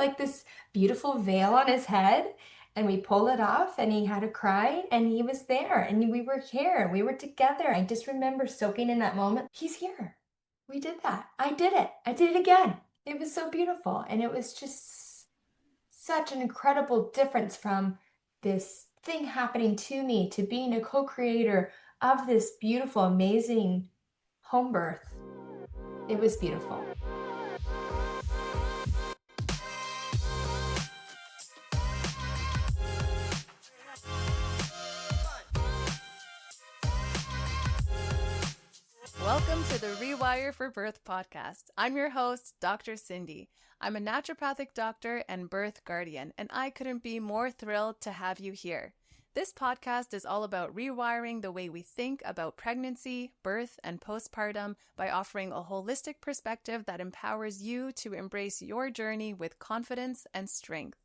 like this beautiful veil on his head. And we pulled it off and he had to cry and he was there and we were here. We were together. I just remember soaking in that moment. He's here. We did that. I did it. I did it again. It was so beautiful. And it was just such an incredible difference from this thing happening to me to being a co-creator of this beautiful, amazing home birth. It was beautiful. Welcome to the Rewire for Birth podcast. I'm your host, Dr. Cindy. I'm a naturopathic doctor and birth guardian, and I couldn't be more thrilled to have you here. This podcast is all about rewiring the way we think about pregnancy, birth, and postpartum by offering a holistic perspective that empowers you to embrace your journey with confidence and strength.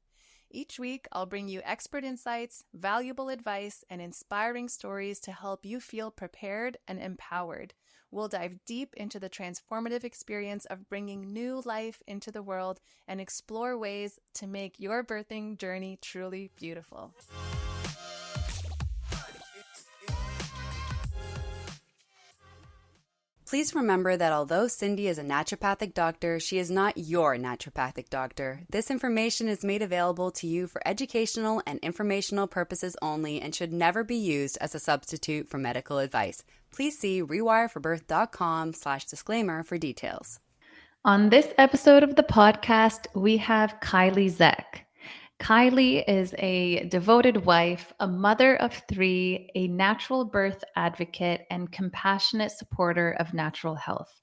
Each week, I'll bring you expert insights, valuable advice, and inspiring stories to help you feel prepared and empowered. We'll dive deep into the transformative experience of bringing new life into the world and explore ways to make your birthing journey truly beautiful. Please remember that although Cindy is a naturopathic doctor, she is not your naturopathic doctor. This information is made available to you for educational and informational purposes only and should never be used as a substitute for medical advice. Please see rewireforbirth.com/disclaimer for details. On this episode of the podcast, we have Kylee Zeck. Kylee is a devoted wife, a mother of 3, a natural birth advocate, and compassionate supporter of natural health.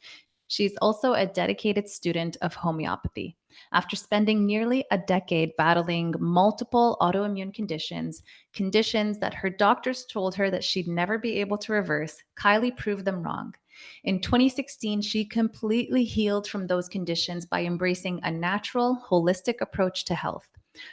She's also a dedicated student of homeopathy. After spending nearly a decade battling multiple autoimmune conditions that her doctors told her that she'd never be able to reverse, Kylee proved them wrong. In 2016, she completely healed from those conditions by embracing a natural, holistic approach to health.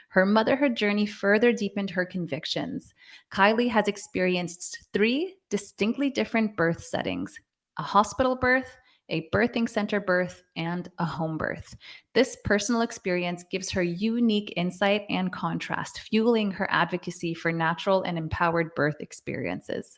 Her motherhood journey further deepened her convictions. Kylee has experienced 3 distinctly different birth settings: a hospital birth, a birthing center birth, and a home birth. This personal experience gives her unique insight and contrast, fueling her advocacy for natural and empowered birth experiences.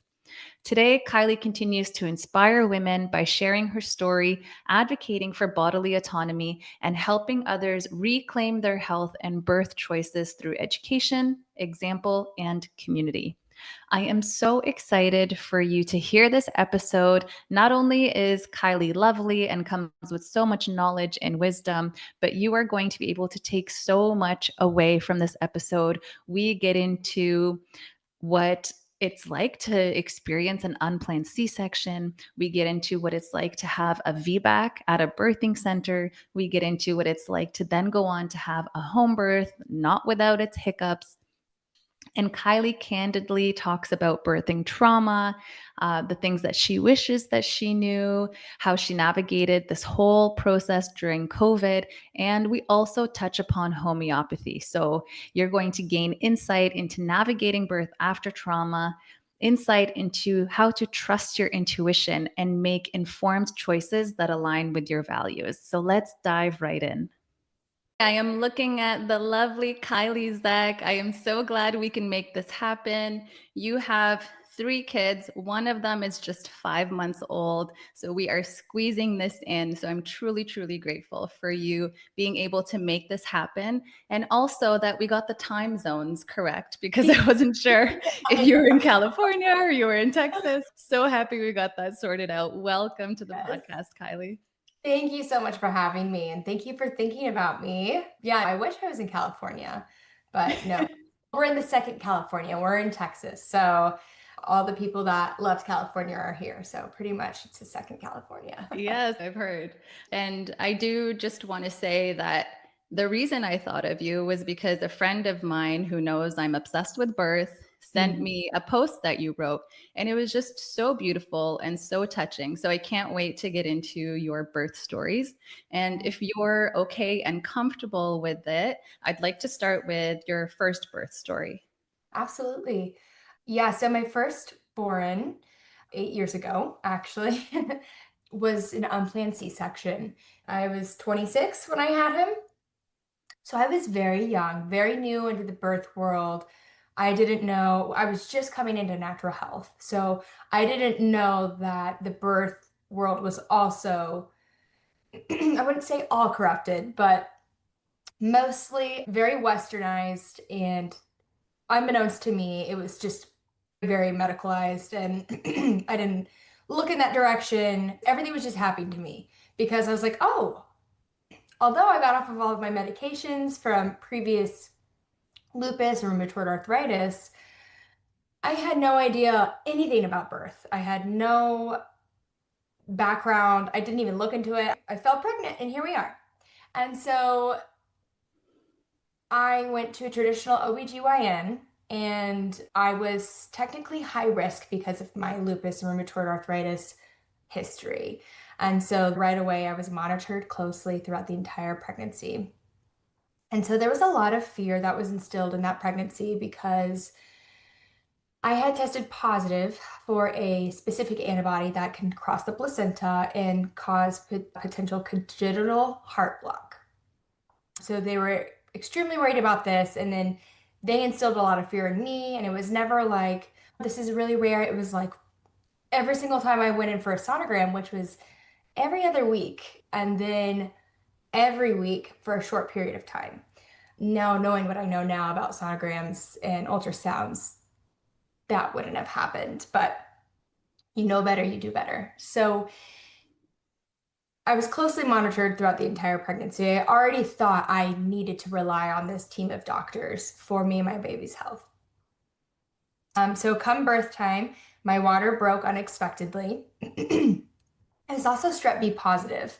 Today, Kylee continues to inspire women by sharing her story, advocating for bodily autonomy, and helping others reclaim their health and birth choices through education, example, and community. I am so excited for you to hear this episode. Not only is Kylee lovely and comes with so much knowledge and wisdom, but you are going to be able to take so much away from this episode. We get into what it's like to experience an unplanned C-section. We get into what it's like to have a VBAC at a birthing center. We get into what it's like to then go on to have a home birth, not without its hiccups. And Kylee candidly talks about birthing trauma, the things that she wishes that she knew, how she navigated this whole process during COVID. And we also touch upon homeopathy. So you're going to gain insight into navigating birth after trauma, insight into how to trust your intuition and make informed choices that align with your values. So let's dive right in. I am looking at the lovely Kylee Zeck. I am so glad we can make this happen. You have 3 kids. One of them is just 5 months old. So we are squeezing this in. So I'm truly, truly grateful for you being able to make this happen. And also that we got the time zones correct, because I wasn't sure if you were in California or you were in Texas. So happy we got that sorted out. Welcome to the podcast, Kylee. Thank you so much for having me, and thank you for thinking about me. Yeah, I wish I was in California, but no. We're in the second California. We're in Texas. So all the people that left California are here. So pretty much it's the second California. Yes, I've heard. And I do just want to say that the reason I thought of you was because a friend of mine who knows I'm obsessed with birth sent me a post that you wrote, and it was just so beautiful and so touching. So I can't wait to get into your birth stories. And if you're okay and comfortable with it, I'd like to start with your first birth story. Absolutely. Yeah, so my firstborn 8 years ago, actually, was an unplanned C-section. I was 26 when I had him. So I was very young, very new into the birth world. I didn't know, I was just coming into natural health. So I didn't know that the birth world was also, I wouldn't say all corrupted, but mostly very westernized. And unbeknownst to me, it was just very medicalized. And I didn't look in that direction. Everything was just happening to me because I was like, oh, although I got off of all of my medications from previous lupus or rheumatoid arthritis, I had no idea anything about birth. I had no background. I didn't even look into it. I fell pregnant, and here we are. And so I went to a traditional OBGYN, and I was technically high risk because of my lupus and rheumatoid arthritis history. And so right away, I was monitored closely throughout the entire pregnancy. And so there was a lot of fear that was instilled in that pregnancy because I had tested positive for a specific antibody that can cross the placenta and cause potential congenital heart block. So they were extremely worried about this. And then they instilled a lot of fear in me. And it was never like, this is really rare. It was like every single time I went in for a sonogram, which was every other week, and then every week for a short period of time. Now, knowing what I know now about sonograms and ultrasounds, that wouldn't have happened. But you know better, you do better. So I was closely monitored throughout the entire pregnancy. I already thought I needed to rely on this team of doctors for me and my baby's health. So come birth time, my water broke unexpectedly. It was also strep B positive,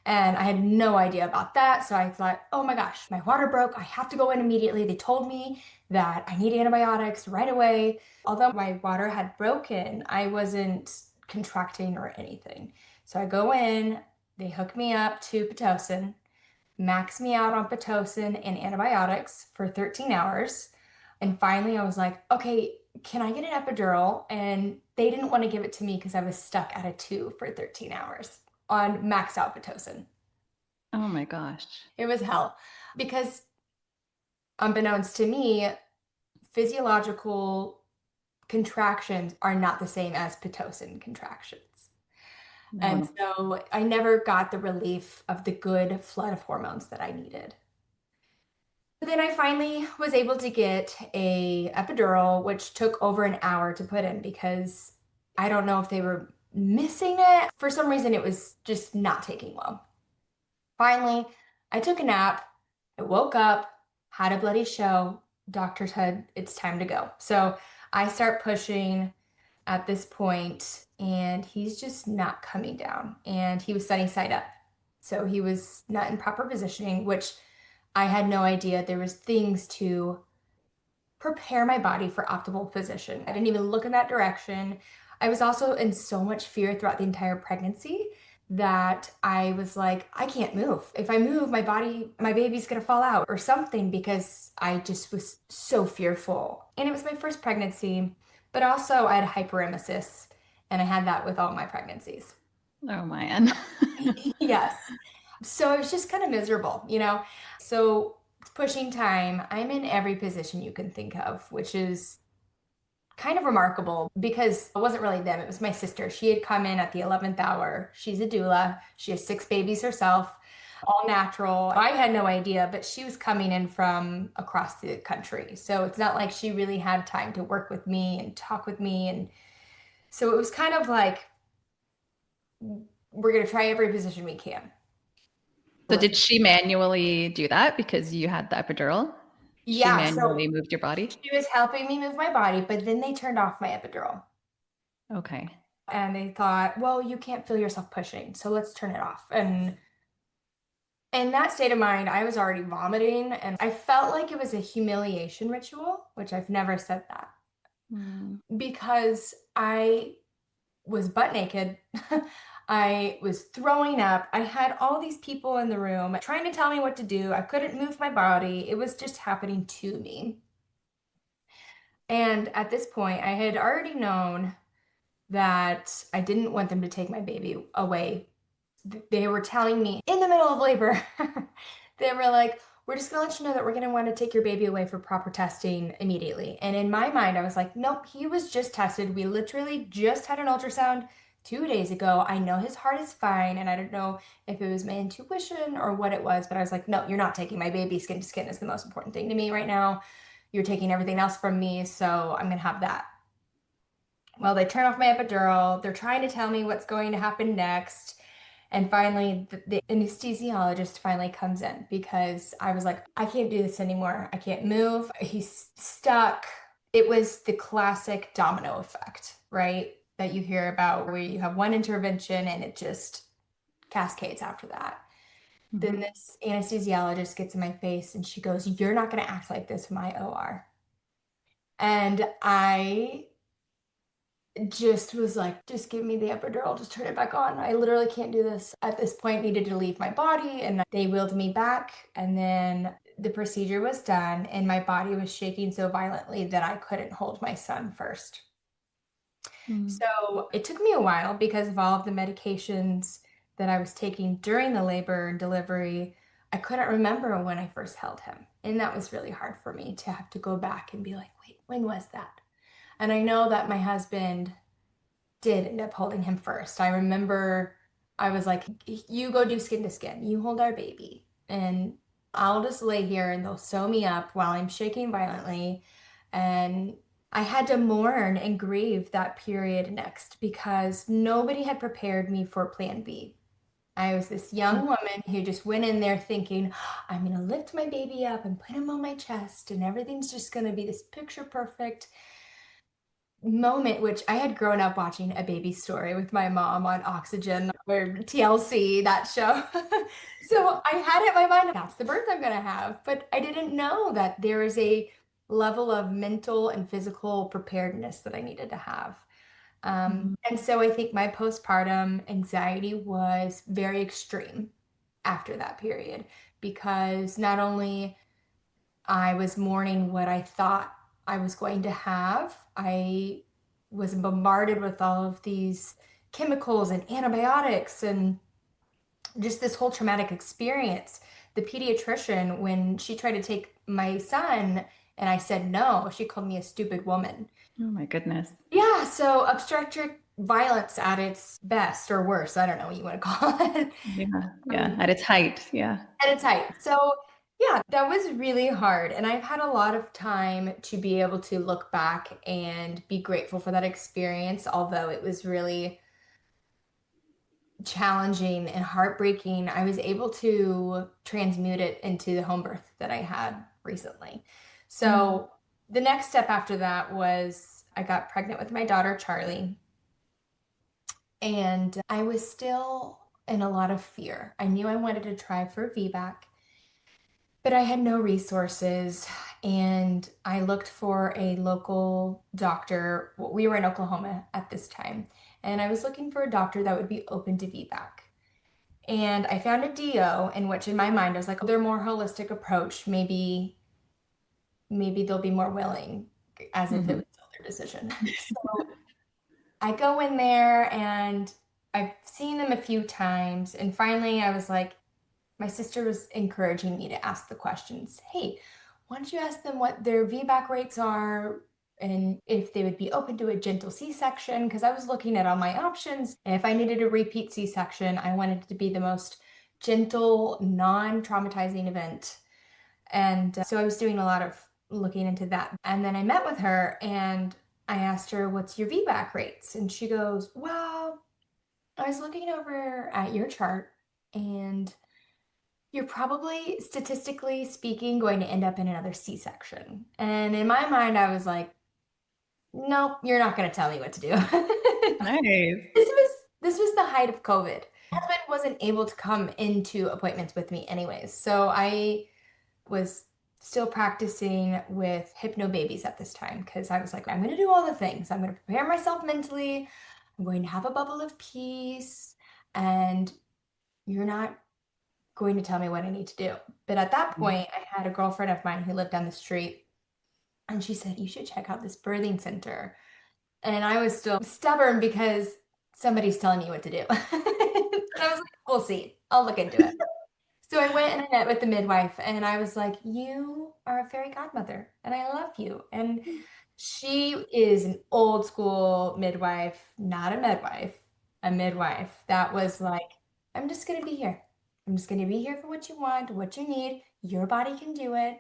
and I had no idea about that. So I thought, oh my gosh, my water broke. I have to go in immediately. They told me that I need antibiotics right away. Although my water had broken, I wasn't contracting or anything. So I go in, they hook me up to Pitocin, max me out on Pitocin and antibiotics for 13 hours. And finally, I was like, okay, can I get an epidural? And they didn't want to give it to me because I was stuck at a 2 for 13 hours on maxed out Pitocin. Oh my gosh. It was hell because, unbeknownst to me, physiological contractions are not the same as Pitocin contractions. And No. so I never got the relief of the good flood of hormones that I needed. But then I finally was able to get a epidural, which took over an hour to put in because I don't know if they were missing it. For some reason, it was just not taking well. Finally, I took a nap. I woke up, had a bloody show. Doctor said it's time to go. So I start pushing at this point, and he's just not coming down. And he was sunny side up. So he was not in proper positioning, which I had no idea there was things to prepare my body for optimal position. I didn't even look in that direction. I was also in so much fear throughout the entire pregnancy that I was like, I can't move. If I move, my body, my baby's gonna fall out or something because I just was so fearful. And it was my first pregnancy, but also I had hyperemesis, and I had that with all my pregnancies. Oh man. Yes. So it was just kind of miserable, you know? So pushing time, I'm in every position you can think of, which is kind of remarkable because it wasn't really them. It was my sister. She had come in at the 11th hour. She's a doula. She has 6 babies herself, all natural. I had no idea, but she was coming in from across the country. So it's not like she really had time to work with me and talk with me. And so it was kind of like, we're going to try every position we can. So did she manually do that because you had the epidural? She Yeah, so manually moved your body? she was helping me move my body, but then they turned off my epidural. Okay. And they thought, well, you can't feel yourself pushing, so let's turn it off. And in that state of mind, I was already vomiting, and I felt like it was a humiliation ritual, which I've never said that Mm. because I was butt naked. I was throwing up. I had all these people in the room trying to tell me what to do. I couldn't move my body. It was just happening to me. And at this point, I had already known that I didn't want them to take my baby away. They were telling me in the middle of labor, they were like, we're just going to let you know that we're going to want to take your baby away for proper testing immediately. And in my mind, I was like, nope, he was just tested. We literally just had an ultrasound 2 days ago. I know his heart is fine. And I don't know if it was my intuition or what it was, but I was like, no, you're not taking my baby. Skin to skin is the most important thing to me right now. You're taking everything else from me. So I'm going to have that. Well, they turn off my epidural. They're trying to tell me what's going to happen next. And finally, the anesthesiologist finally comes in because I was like, I can't do this anymore. I can't move. He's stuck. It was the classic domino effect, right? That you hear about where you have one intervention and it just cascades after that. Then this anesthesiologist gets in my face and she goes, "You're not going to act like this in my OR." And I just was like, just give me the epidural, just turn it back on. I literally can't do this. At this point, needed to leave my body, and they wheeled me back. And then the procedure was done, and my body was shaking so violently that I couldn't hold my son first. So it took me a while because of all of the medications that I was taking during the labor and delivery. I couldn't remember when I first held him. And that was really hard for me to have to go back and be like, wait, when was that? And I know that my husband did end up holding him first. I remember I was like, you go do skin to skin, you hold our baby, and I'll just lay here and they'll sew me up while I'm shaking violently. And I had to mourn and grieve that period next because nobody had prepared me for plan B. I was this young woman who just went in there thinking, I'm going to lift my baby up and put him on my chest, and everything's just going to be this picture perfect moment, which I had grown up watching A Baby Story with my mom on Oxygen or TLC, that show. So I had it in my mind, that's the birth I'm going to have. But I didn't know that there is a level of mental and physical preparedness that I needed to have. And so I think my postpartum anxiety was very extreme after that period because not only I was mourning what I thought I was going to have. I was bombarded with all of these chemicals and antibiotics and just this whole traumatic experience. The pediatrician, when she tried to take my son and I said no, she called me a stupid woman. Oh my goodness. Yeah, so obstetric violence at its best or worse, I don't know what you want to call it. Yeah. Yeah. Um, At its height. Yeah. at its height. So, yeah, that was really hard. And I've had a lot of time to be able to look back and be grateful for that experience, although it was really challenging and heartbreaking. I was able to transmute it into the home birth that I had recently. So, the next step after that was I got pregnant with my daughter, Charlie, and I was still in a lot of fear. I knew I wanted to try for VBAC. But I had no resources, and I looked for a local doctor. We were in Oklahoma at this time, and I was looking for a doctor that would be open to VBAC. And I found a DO in which, in my mind, I was like, oh, they're more holistic approach. Maybe they'll be more willing, as if it was their decision. So I go in there, and I've seen them a few times, and finally, I was like, my sister was encouraging me to ask the questions. Hey, why don't you ask them what their VBAC rates are and if they would be open to a gentle C-section? Because I was looking at all my options. And if I needed a repeat C-section, I wanted it to be the most gentle, non-traumatizing event. And so I was doing a lot of looking into that. And then I met with her and I asked her, what's your VBAC rates? And she goes, well, I was looking over at your chart and you're probably, statistically speaking, going to end up in another C-section. And in my mind, I was like, nope, you're not going to tell me what to do. Nice. This was the height of COVID. My husband wasn't able to come into appointments with me anyways. So I was still practicing with hypno babies at this time because I was like, I'm going to do all the things. I'm going to prepare myself mentally. I'm going to have a bubble of peace. And you're not going to tell me what I need to do. But at that point, I had a girlfriend of mine who lived down the street, and she said, you should check out this birthing center. And I was still stubborn because somebody's telling me what to do. And I was like, we'll see. I'll look into it. So I went and I met with the midwife and I was like, you are a fairy godmother and I love you. And she is an old school midwife, not a midwife, a midwife that was like, I'm just going to be here. I'm just going to be here for what you want, what you need. Your body can do it.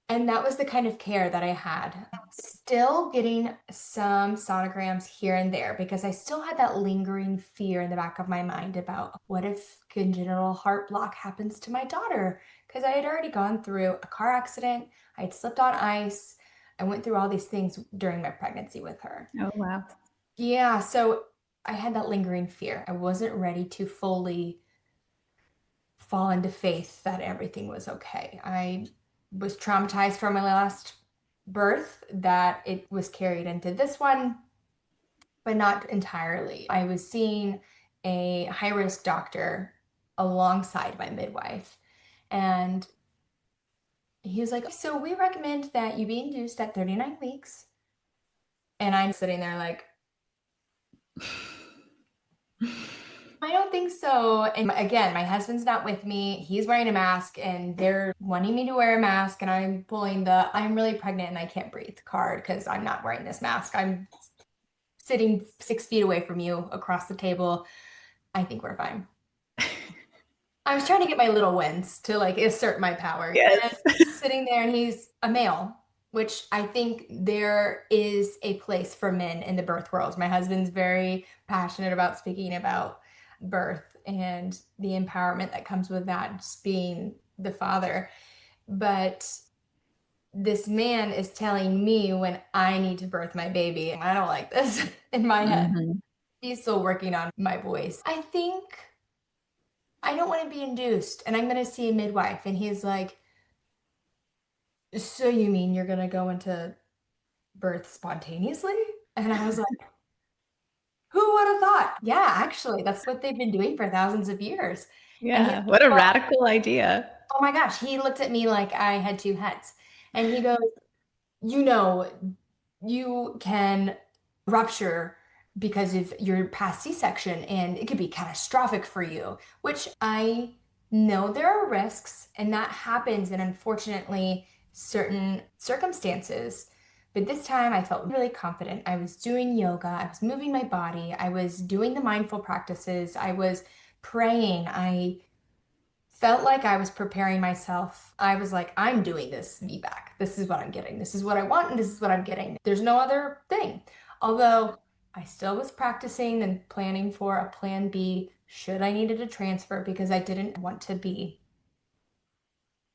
And that was the kind of care that I had. Still getting some sonograms here and there because I still had that lingering fear in the back of my mind about what if congenital heart block happens to my daughter? Because I had already gone through a car accident, I had slipped on ice, I went through all these things during my pregnancy with her. Oh, wow. Yeah, so I had that lingering fear. I wasn't ready to fully fall into faith that everything was okay. I was traumatized from my last birth, that it was carried into this one, but not entirely. I was seeing a high risk doctor alongside my midwife, and he was like, so we recommend that you be induced at 39 weeks. And I'm sitting there like, I don't think so. And again, my husband's not with me. He's wearing a mask and they're wanting me to wear a mask. And I'm pulling the I'm really pregnant and I can't breathe card because I'm not wearing this mask. I'm sitting 6 feet away from you across the table. I think we're fine. I was trying to get my little wins to like assert my power. Yes. And he's sitting there and he's a male, which I think there is a place for men in the birth world. My husband's very passionate about speaking about birth and the empowerment that comes with that, just being the father. But this man is telling me when I need to birth my baby. I don't like this in my head. Mhm. He's still working on my voice. I think I don't want to be induced and I'm going to see a midwife. And he's like, so you mean you're going to go into birth spontaneously? And I was like, who would have thought? Yeah, actually, that's what they've been doing for thousands of years. And he's Yeah. like, What a well, radical idea. oh my gosh, he looked at me like I had two heads. And he goes, you know, you can rupture because of your past C-section and it could be catastrophic for you, which I know there are risks and that happens in unfortunately certain circumstances. But this time I felt really confident. I was doing yoga, I was moving my body, I was doing the mindful practices, I was praying, I felt like I was preparing myself. I was like, I'm doing this VBAC. This is what I'm getting. This is what I want, and this is what I'm getting. There's no other thing. Although I still was practicing and planning for a plan B should I needed to transfer because I didn't want to be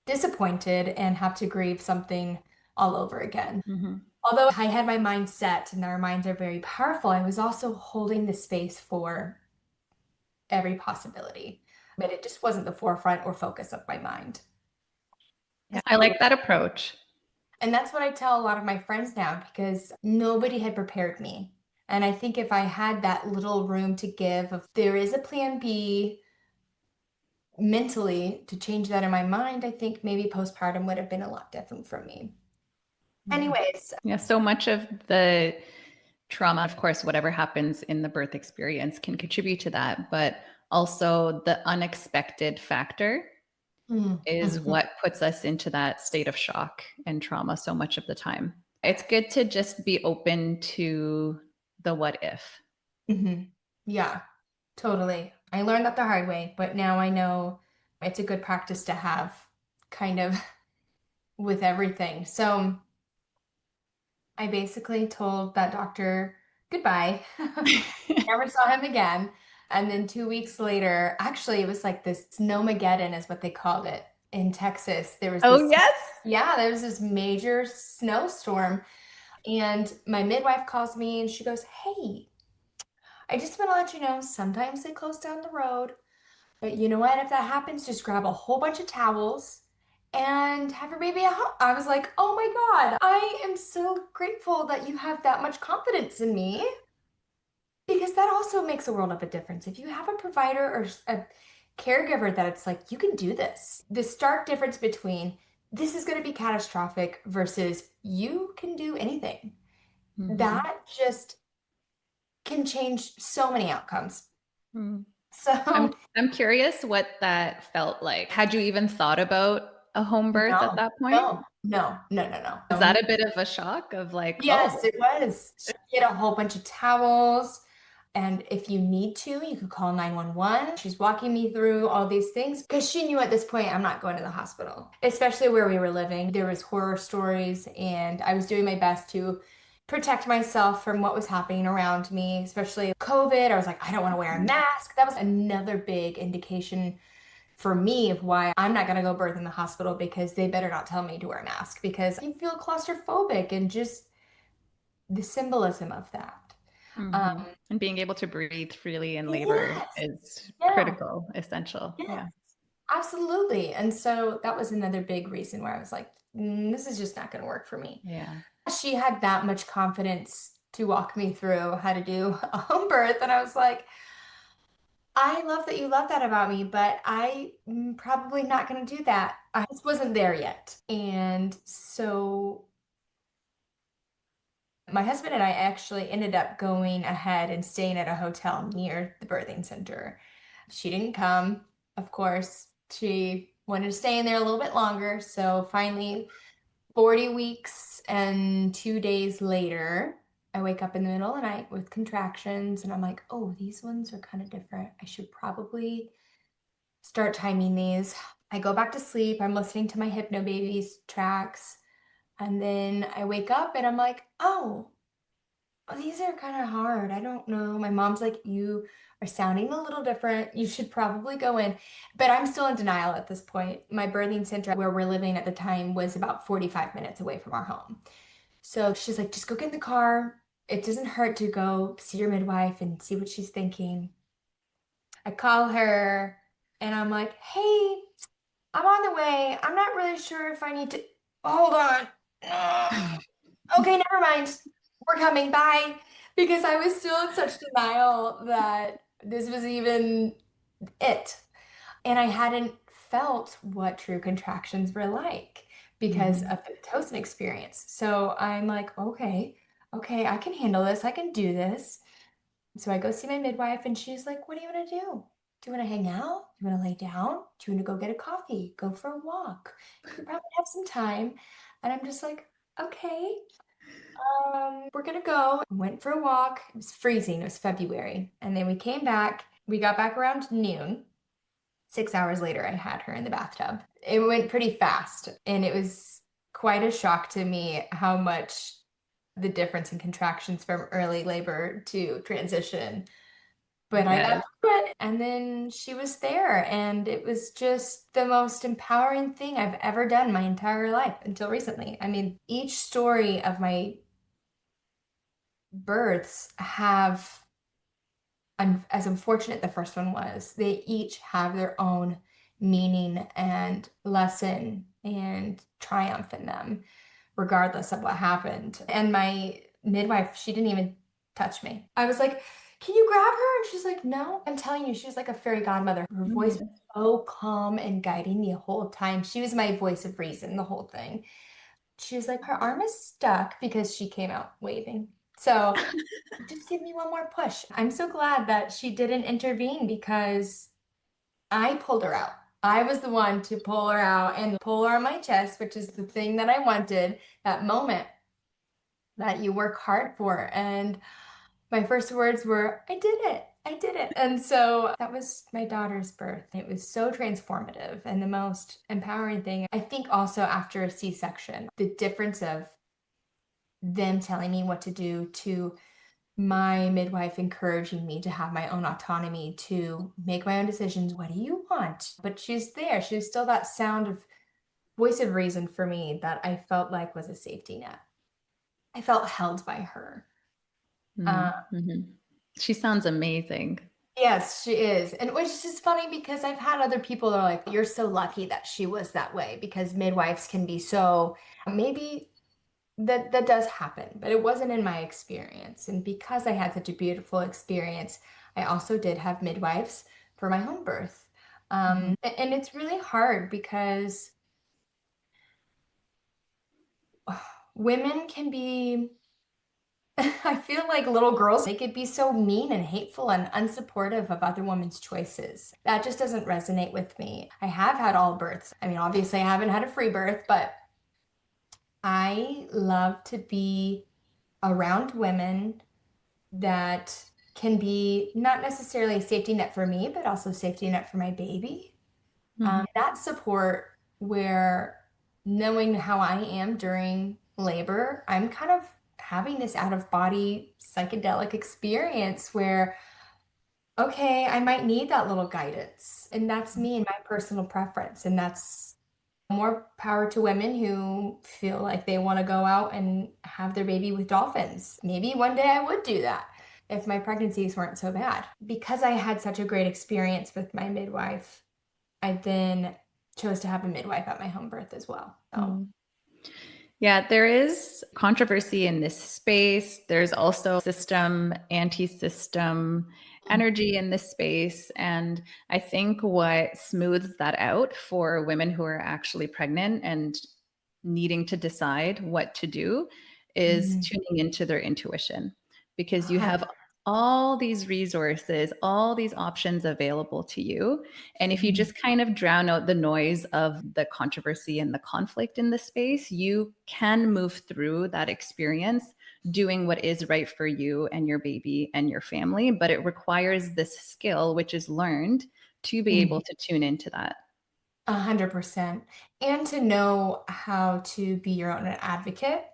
disappointed and have to grieve something all over again. Mhm. Although I had my mind set and our minds are very powerful, I was also holding the space for every possibility, but it just wasn't the forefront or focus of my mind. Yeah, I like that approach. And that's what I tell a lot of my friends now because nobody had prepared me. And I think if I had that little room to give, if there is a plan B mentally to change that in my mind, I think maybe postpartum would have been a lot different for me. Yeah. Anyways, Yeah, so much of the trauma, of course, whatever happens in the birth experience can contribute to that, but also the unexpected factor is mhm, what puts us into that state of shock and trauma so much of the time. It's good to just be open to the what if. mhm. Yeah, totally. I learned that the hard way, but now I know it's a good practice to have kind of with everything. So I basically told that doctor goodbye. Never saw him again. And then 2 weeks later, actually, it was like this snowmageddon, is what they called it in Texas. There was Oh, this, yes. yeah, there was this major snowstorm. And my midwife calls me and she goes, hey, I just want to let you know sometimes they close down the road. But you know what? If that happens, just grab a whole bunch of towels and have your baby at home. I was like, oh my God, I am so grateful that you have that much confidence in me because that also makes a world of a difference. If you have a provider or a caregiver that it's like, you can do this. The stark difference between this is going to be catastrophic versus you can do anything. Mhm. That just can change so many outcomes. Mm. So I'm curious what that felt like. Had you even thought about a home birth at no, that point? no, no, no, no, no. Was that a bit of a shock of like, Yes, oh, it was. She had a whole bunch of towels. And if you need to, you could call 911. She's walking me through all these things because she knew at this point I'm not going to the hospital, especially where we were living. There was horror stories, and I was doing my best to protect myself from what was happening around me, especially COVID. I was like, I don't want to wear a mask. That was another big indication for me of why I'm not going to go birth in the hospital, because they better not tell me to wear a mask because you feel claustrophobic and just the symbolism of that. Um, and being able to breathe freely in labor yes, is yeah, critical, essential. yes, Yeah. absolutely. And so that was another big reason where I was like, this is just not going to work for me. Yeah. She had that much confidence to walk me through how to do a home birth. And I was like, I love that you love that about me, but I'm probably not going to do that. I just wasn't there yet. And so my husband and I actually ended up going ahead and staying at a hotel near the birthing center. She didn't come, of course. She wanted to stay in there a little bit longer. So finally, 40 weeks and 2 days later, I wake up in the middle of the night with contractions, and I'm like, oh, these ones are kind of different. I should probably start timing these. I go back to sleep. I'm listening to my Hypno Babies tracks. And then I wake up and I'm like, oh, these are kind of hard. I don't know. My mom's like, you are sounding a little different. You should probably go in. But I'm still in denial at this point. My birthing center where we're living at the time was about 45 minutes away from our home. So she's like, just go get in the car. It doesn't hurt to go see your midwife and see what she's thinking. I call her and I'm like, hey, I'm on the way. I'm not really sure if I need to. Hold on. Okay, never mind. We're coming. Bye. Because I was still in such denial that this was even it. And I hadn't felt what true contractions were like because Mhm. of the Pitocin experience. So I'm like, okay, I can handle this. I can do this. So I go see my midwife, and she's like, what do you want to do? Do you want to hang out? Do you want to lay down? Do you want to go get a coffee? Go for a walk? You probably have some time. And I'm just like, okay, we're gonna go. Went for a walk. It was freezing. It was February. And then we came back. We got back around noon. 6 hours later, I had her in the bathtub. It went pretty fast, and it was quite a shock to me how much the difference in contractions from early labor to transition. But I got Yes. through it, and then she was there, and it was just the most empowering thing I've ever done my entire life until recently. I mean, each story of my births have, as unfortunate the first one was, they each have their own meaning and lesson and triumph in them, regardless of what happened. And my midwife, she didn't even touch me. I was like, can you grab her? And she's like, no. I'm telling you, she's like a fairy godmother. Her voice was so calm and guiding the whole time. She was my voice of reason, the whole thing. She was like, her arm is stuck because she came out waving. So just give me one more push. I'm so glad that she didn't intervene because I pulled her out. I was the one to pull her out and pull her on my chest, which is the thing that I wanted, that moment that you work hard for. And my first words were, I did it. I did it. And so that was my daughter's birth. It was so transformative and the most empowering thing. I think also after a C-section, the difference of them telling me what to do to my midwife encouraging me to have my own autonomy to make my own decisions. What do you want? But she's there. She's still that sound of voice of reason for me that I felt like was a safety net. I felt held by her. Uh, Mm-hmm. She sounds amazing. yes, she is. And which is just funny because I've had other people that are like, you're so lucky that she was that way because midwives can be so, maybe that does happen, but it wasn't in my experience. And because I had such a beautiful experience, I also did have midwives for my home birth. Mhm. And it's really hard because women can be I feel like little girls, they could be so mean and hateful and unsupportive of other women's choices. That just doesn't resonate with me. I have had all births. I mean, obviously, I haven't had a free birth, but I love to be around women that can be not necessarily a safety net for me, but also safety net for my baby. Mhm. That support where knowing how I am during labor, I'm kind of having this out of body psychedelic experience where, okay, I might need that little guidance. And that's me and my personal preference. And that's more power to women who feel like they want to go out and have their baby with dolphins. Maybe one day I would do that if my pregnancies weren't so bad. Because I had such a great experience with my midwife, I then chose to have a midwife at my home birth as well. So, Mm. Yeah, there is controversy in this space. There's also system, anti system energy in this space. And I think what smooths that out for women who are actually pregnant and needing to decide what to do is mm, tuning into their intuition, because you have 100%. all these resources, all these options available to you. And if you Mhm. just kind of drown out the noise of the controversy and the conflict in the space, you can move through that experience doing what is right for you and your baby and your family. But it requires this skill, which is learned, to be able Mhm. to tune into that. 100%. And to know how to be your own advocate.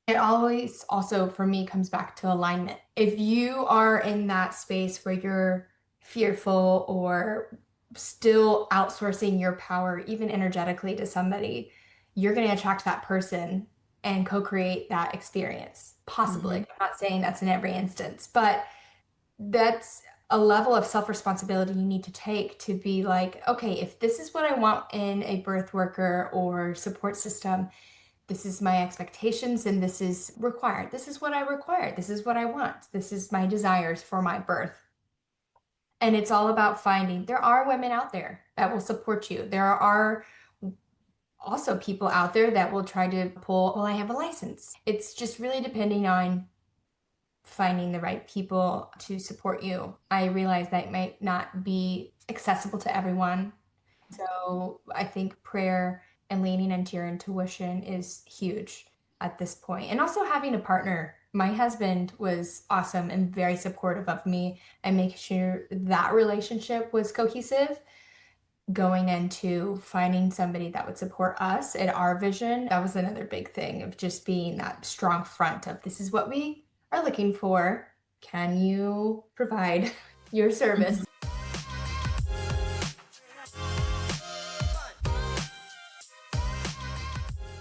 It always also for me comes back to alignment. If you are in that space where you're fearful or still outsourcing your power, even energetically, to somebody, you're going to attract that person and co-create that experience. Possibly. Mhm. I'm not saying that's in every instance, but that's a level of self-responsibility you need to take to be like, okay, if this is what I want in a birth worker or support system, this is my expectations and this is required. This is what I require. This is what I want. This is my desires for my birth. And it's all about finding there are women out there that will support you. There are also people out there that will try to pull, well, I have a license. It's just really depending on finding the right people to support you. I realize that might not be accessible to everyone. So I think prayer and leaning into your intuition is huge at this point. And also having a partner. My husband was awesome and very supportive of me and making sure that relationship was cohesive. Going into finding somebody that would support us and our vision, that was another big thing of just being that strong front of this is what we are looking for. Can you provide your Mhm. service?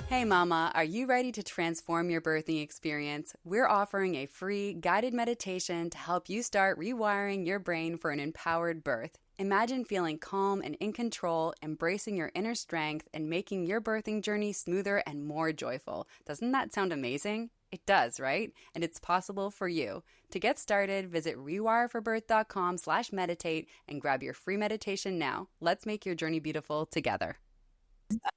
Hey mama, are you ready to transform your birthing experience? We're offering a free guided meditation to help you start rewiring your brain for an empowered birth. Imagine feeling calm and in control, embracing your inner strength, and making your birthing journey smoother and more joyful. Doesn't that sound amazing? It does, right? And it's possible for you. To get started, visit rewireforbirth.com/meditate and grab your free meditation now. Let's make your journey beautiful together.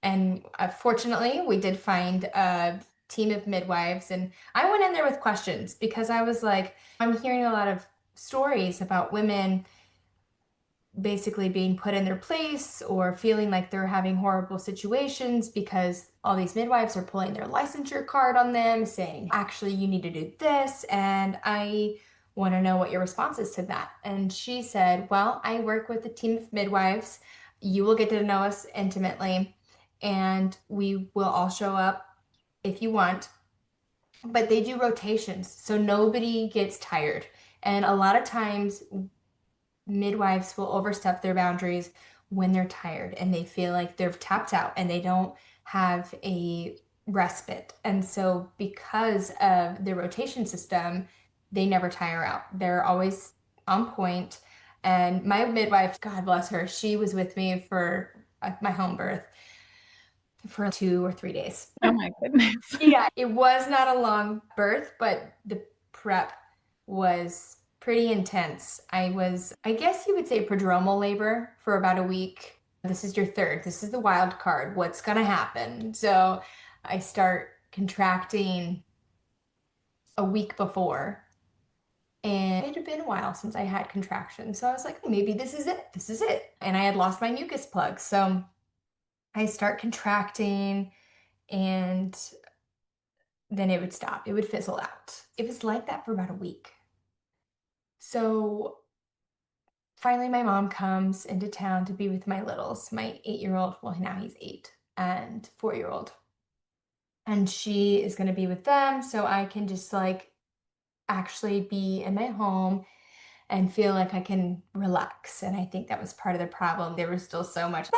And fortunately, we did find a team of midwives. And I went in there with questions because I was like, I'm hearing a lot of stories about women basically being put in their place or feeling like they're having horrible situations because all these midwives are pulling their licensure card on them, saying, actually, you need to do this. And I want to know what your response is to that. And she said, well, I work with a team of midwives. You will get to know us intimately, and we will all show up if you want. But they do rotations, so nobody gets tired. And a lot of times midwives will overstep their boundaries when they're tired and they feel like they're tapped out and they don't have a respite. And so, because of the rotation system, they never tire out. They're always on point. And my midwife, God bless her, she was with me for my home birth for 2 or 3 days. Oh my goodness. Yeah, it was not a long birth, but the prep was pretty intense. I guess you would say prodromal labor for about a week. This is your third. This is the wild card. What's gonna happen? So I start contracting a week before. And it had been a while since I had contractions. So I was like, "Oh, maybe this is it. This is it." And I had lost my mucus plug. So I start contracting and then it would stop. It would fizzle out. It was like that for about a week. So finally, my mom comes into town to be with my littles, my 8-year-old, well, now he's 8, and 4-year-old. And she is going to be with them so I can just like actually be in my home and feel like I can relax. And I think that was part of the problem. There was still so much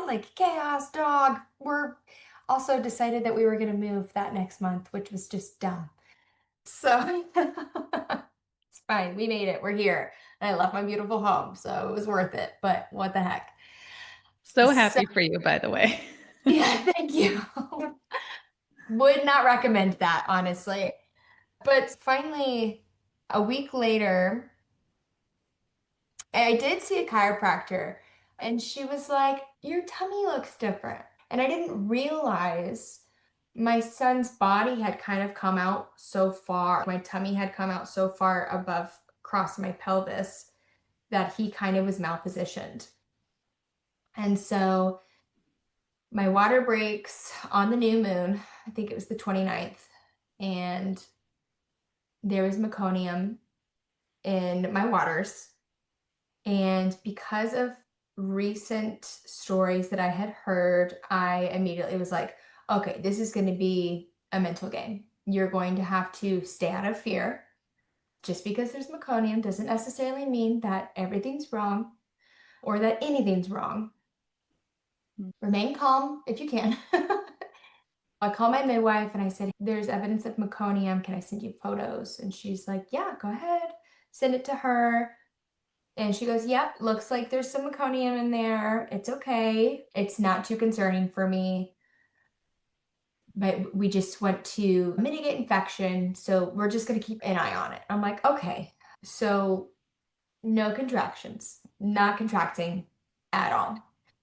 like chaos, dog. We're also decided that we were going to move that next month, which was just dumb. So it's fine. We made it. We're here. And I left my beautiful home. So it was worth it. But what the heck? So So, happy for you, by the way. yeah, thank you. Would not recommend that, honestly. But finally, a week later, I did see a chiropractor and she was like, "Your tummy looks different." And I didn't realize my son's body had kind of come out so far. My tummy had come out so far above across my pelvis that he kind of was malpositioned. And so my water breaks on the new moon. I think it was the 29th. And there was meconium in my waters. And because of recent stories that I had heard, I immediately was like, okay, this is going to be a mental game. You're going to have to stay out of fear. Just because there's meconium doesn't necessarily mean that everything's wrong or that anything's wrong. Remain calm if you can. I called my midwife and I said, "There's evidence of meconium. Can I send you photos?" And she's like, "Yeah, go ahead. Send it to her." And she goes, "Yep, looks like there's some meconium in there. It's okay. It's not too concerning for me. But we just want to mitigate infection. So we're just going to keep an eye on it." I'm like, "Okay." So no contractions, not contracting at all.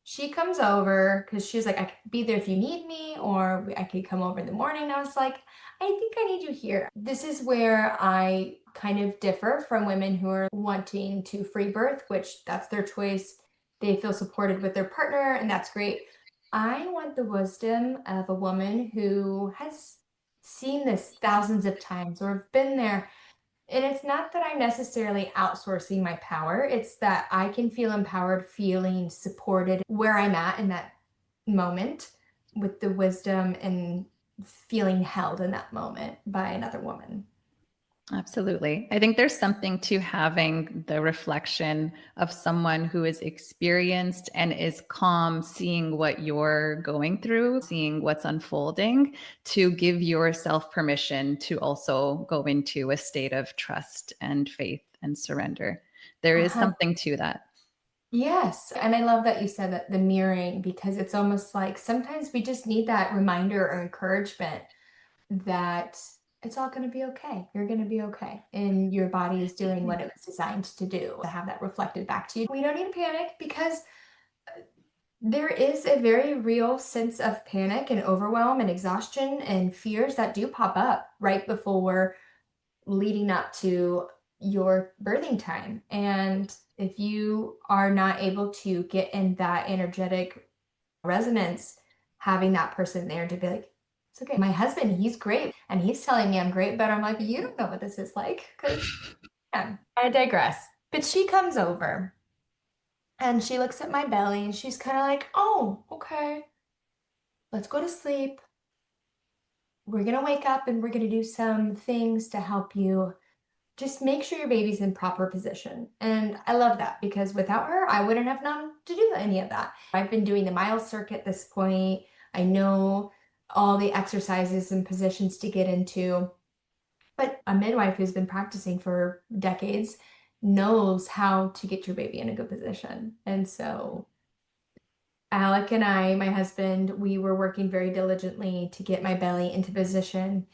She comes over because she's like, "I could be there if you need me, or I could come over in the morning." I was like, "I think I need you here." This is where I kind of differ from women who are wanting to free birth, which that's their choice. They feel supported with their partner, and that's great. I want the wisdom of a woman who has seen this thousands of times or have been there, and it's not that I'm necessarily outsourcing my power, it's that I can feel empowered, feeling supported where I'm at in that moment with the wisdom and feeling held in that moment by another woman. Absolutely. I think there's something to having the reflection of someone who is experienced and is calm, seeing what you're going through, seeing what's unfolding, to give yourself permission to also go into a state of trust and faith and surrender. There is Uh-huh. something to that. Yes. And I love that you said that the mirroring, because it's almost like sometimes we just need that reminder or encouragement that it's all going to be okay. You're going to be okay. And your body is doing what it was designed to do, to have that reflected back to you. We don't need to panic because there is a very real sense of panic and overwhelm and exhaustion and fears that do pop up right before leading up to your birthing time. And if you are not able to get in that energetic resonance, having that person there to be like, "It's okay. My husband, he's great. And he's telling me I'm great." But I'm like, "You don't know what this is like." Because yeah, I digress. But she comes over and she looks at my belly and she's kind of like, "Oh, okay. Let's go to sleep. We're going to wake up and we're going to do some things to help you just make sure your baby's in proper position." And I love that because without her, I wouldn't have known to do any of that. I've been doing the mile circuit at this point. I know all the exercises and positions to get into, but a midwife who's been practicing for decades knows how to get your baby in a good position. And so Alec and I, my husband, we were working very diligently to get my belly into position.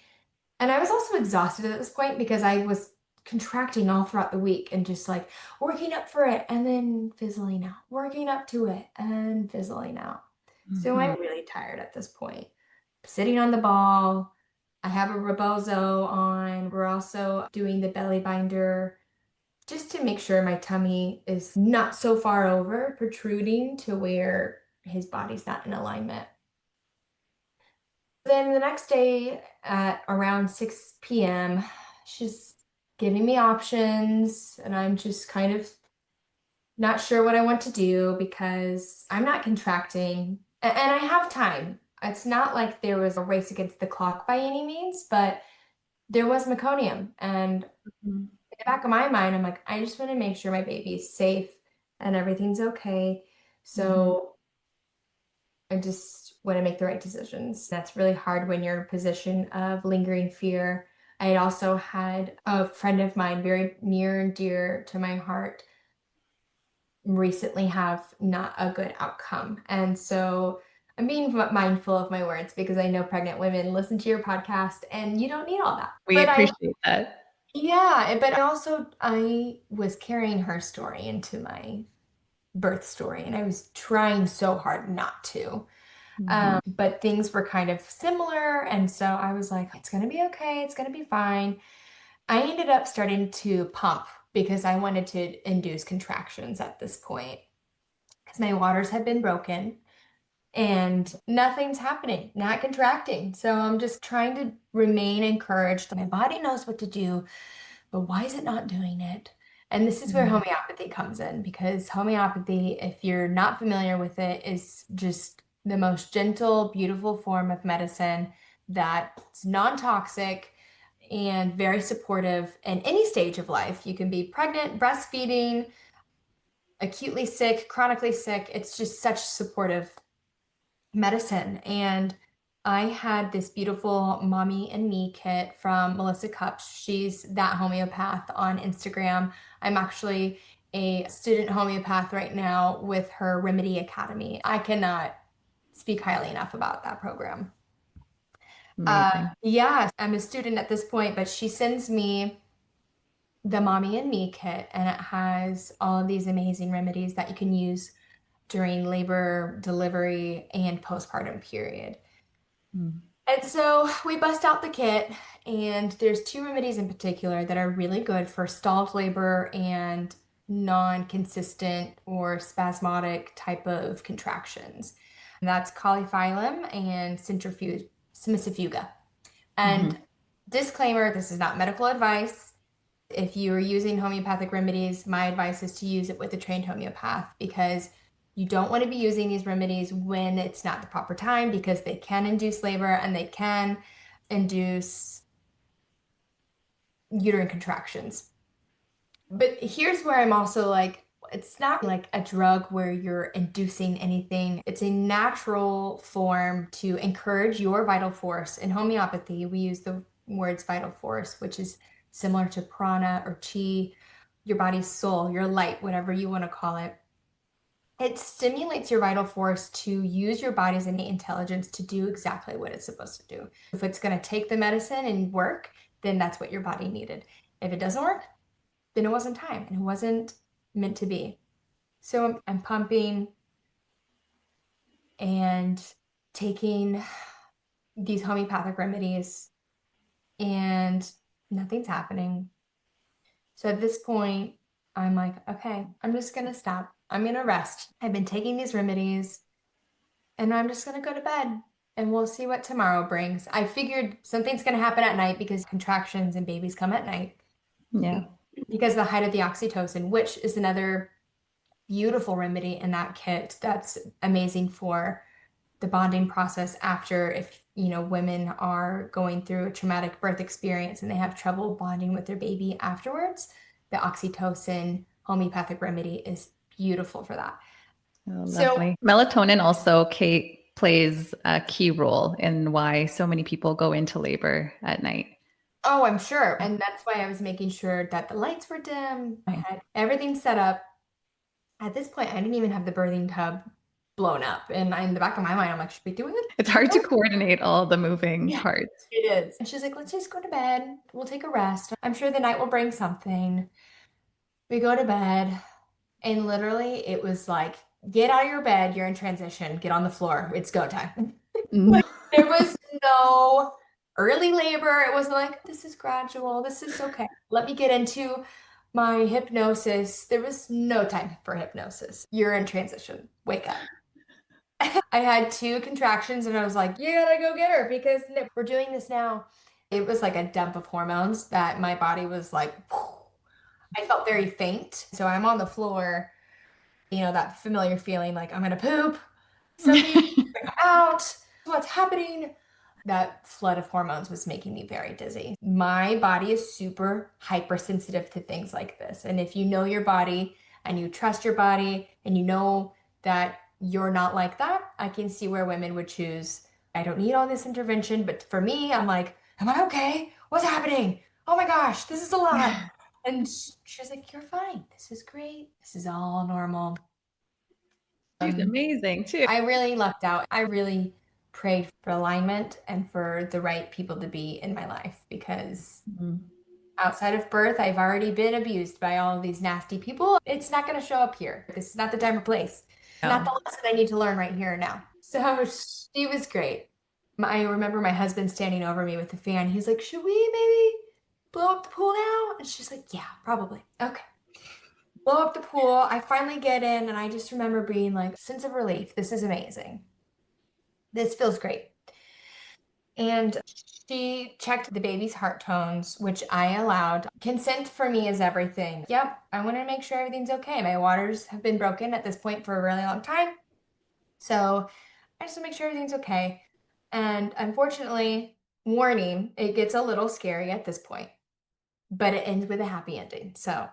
And I was also exhausted at this point because I was contracting all throughout the week and just like working up for it and then fizzling out, working up to it and fizzling out. So Mhm. I'm really tired at this point. Sitting on the ball, I have a rebozo on. We're also doing the belly binder just to make sure my tummy is not so far over, protruding to where his body's not in alignment. Then the next day at around 6 p.m., she's giving me options, and I'm just kind of not sure what I want to do because I'm not contracting and I have time. It's not like there was a race against the clock by any means, but there was meconium. And Mhm. in the back of my mind, I'm like, I just want to make sure my baby is safe and everything's okay. Mhm. So I just want to make the right decisions. That's really hard when you're in a position of lingering fear. I had also had a friend of mine, very near and dear to my heart, recently have not a good outcome. And so I'm being mindful of my words because I know pregnant women listen to your podcast and you don't need all that. We But appreciate that. yeah, but also I was carrying her story into my birth story and I was trying so hard not to. Mhm. But things were kind of similar. And so I was like, it's going to be okay. It's going to be fine. I ended up starting to pump because I wanted to induce contractions at this point because my waters had been broken and nothing's happening, not contracting. So I'm just trying to remain encouraged. My body knows what to do, but why is it not doing it? And this is where Mhm. homeopathy comes in because homeopathy, if you're not familiar with it, is just the most gentle, beautiful form of medicine that's non-toxic and very supportive in any stage of life. You can be pregnant, breastfeeding, acutely sick, chronically sick. It's just such supportive medicine. And I had this beautiful Mommy and Me kit from Melissa Cups. She's that homeopath on Instagram. I'm actually a student homeopath right now with her Remedy Academy. I cannot speak highly enough about that program. Amazing. Yeah, I'm a student at this point, but she sends me the Mommy and Me kit, and it has all of these amazing remedies that you can use during labor, delivery, and postpartum period. Mm. And so we bust out the kit, and there's two remedies in particular that are really good for stalled labor and non-consistent or spasmodic type of contractions. And that's cauliflower and centrifuga. And Mhm. disclaimer, this is not medical advice. If you are using homeopathic remedies, my advice is to use it with a trained homeopath because you don't want to be using these remedies when it's not the proper time because they can induce labor and they can induce uterine contractions. But here's where I'm also like, it's not like a drug where you're inducing anything. It's a natural form to encourage your vital force. In homeopathy, we use the words vital force, which is similar to prana or chi, your body's soul, your light, whatever you want to call it. It stimulates your vital force to use your body's innate intelligence to do exactly what it's supposed to do. If it's going to take the medicine and work, then that's what your body needed. If it doesn't work, then it wasn't time and it wasn't meant to be. So I'm pumping and taking these homeopathic remedies and nothing's happening. So at this point, I'm like, okay, I'm just going to stop. I'm going to rest. I've been taking these remedies and I'm just going to go to bed and we'll see what tomorrow brings. I figured something's going to happen at night because contractions and babies come at night Yeah. because the height of the oxytocin, which is another beautiful remedy in that kit that's amazing for the bonding process after if women are going through a traumatic birth experience and they have trouble bonding with their baby afterwards. The oxytocin homeopathic remedy is beautiful for that. Oh, So, lovely. Melatonin also, Kate, plays a key role in why so many people go into labor at night. oh, I'm sure. And that's why I was making sure that the lights were dim. I had everything set up. At this point, I didn't even have the birthing tub blown up. And in the back of my mind, I'm like, should we do it? It's hard to coordinate all the moving Yeah, parts. it is. And she's like, let's just go to bed. We'll take a rest. I'm sure the night will bring something. We go to bed, and literally it was like, get out of your bed. You're in transition. Get on the floor. It's go time. No. Like, there was no early labor. It wasn't like, this is gradual, this is okay. Let me get into my hypnosis. There was no time for hypnosis. You're in transition. Wake up. I had two contractions and I was like, you gotta go get her because we're doing this now. It was like a dump of hormones that my body was like, I felt very faint. So I'm on the floor, that familiar feeling like I'm gonna poop. Somebody bring her out. What's happening? That flood of hormones was making me very dizzy. My body is super hypersensitive to things like this. And if you know your body and you trust your body and you know that you're not like that, I can see where women would choose, I don't need all this intervention. But for me, I'm like, am I okay? What's happening? Oh my gosh, this is a lot. And she was like, you're fine. This is great. This is all normal. She's amazing too. I really lucked out. I really prayed for alignment and for the right people to be in my life because outside of birth, I've already been abused by all of these nasty people. It's not going to show up here. This is not the time or place. Not the lesson I need to learn right here and now. So she was great. I remember my husband standing over me with the fan. He's like, should we maybe blow up the pool now? And she's like, yeah, probably. Okay. Blow up the pool. I finally get in, and I just remember being like, sense of relief. This is amazing. This feels great. And she checked the baby's heart tones, which I allowed. Consent for me is everything. Yep, I want to make sure everything's okay. My waters have been broken at this point for a really long time. So I just want to make sure everything's okay. And unfortunately, warning, it gets a little scary at this point, but it ends with a happy ending. So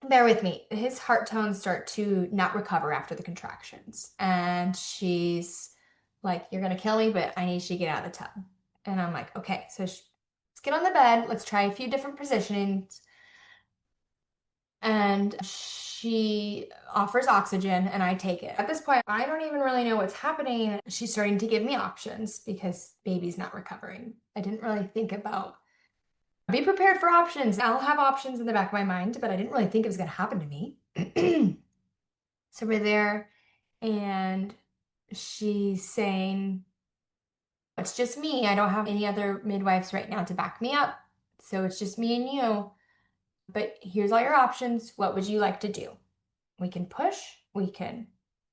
bear with me. His heart tones start to not recover after the contractions. And she's like, you're going to kill me, but I need you to get out of the tub. And I'm like, okay, so let's get on the bed. Let's try a few different positionings. And she offers oxygen and I take it. At this point, I don't even really know what's happening. She's starting to give me options because baby's not recovering. I didn't really think about be prepared for options. I'll have options in the back of my mind, but I didn't really think it was going to happen to me. So we're there, and she's saying, it's just me. I don't have any other midwives right now to back me up. So it's just me and you. But here's all your options. What would you like to do? We can push. We can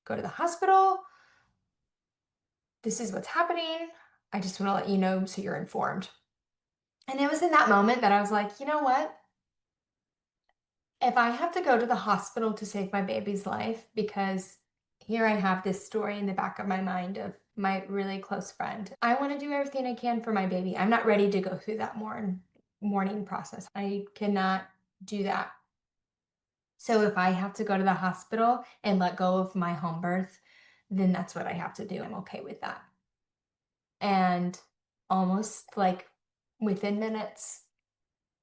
go to the hospital. This is what's happening. I just want to let you know so you're informed. And it was in that moment that I was like, you know what? If I have to go to the hospital to save my baby's life, because here I have this story in the back of my mind of my really close friend, I want to do everything I can for my baby. I'm not ready to go through that mourning process. I cannot do that. So if I have to go to the hospital and let go of my home birth, then that's what I have to do. I'm okay with that. And almost like within minutes